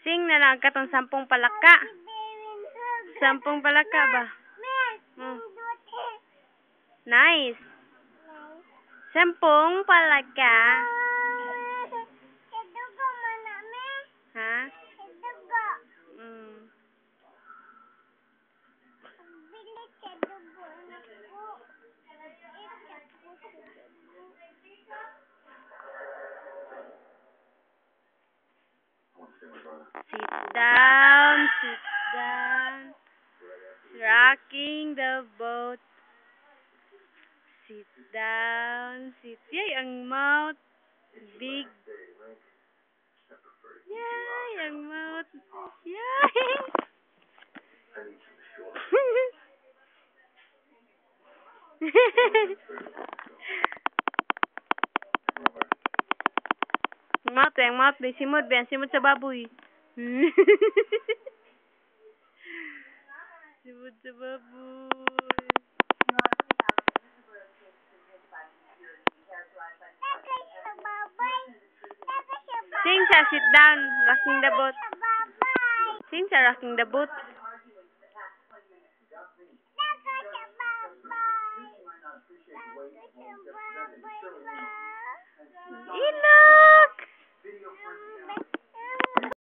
Sing na lang katong 10 palaka. 10 palaka ba? Nice. 10 palaka. Ha? Sit down, sit down. Rocking the boat. Sit down, sit. Yay, ang mouth. Big. Yay, ang mouth. Yay. Mouth, ang mouth. Simod sa baboy. Simod sa baboy. Sing sa sit down, rocking the boat. Sing sa rocking the boat.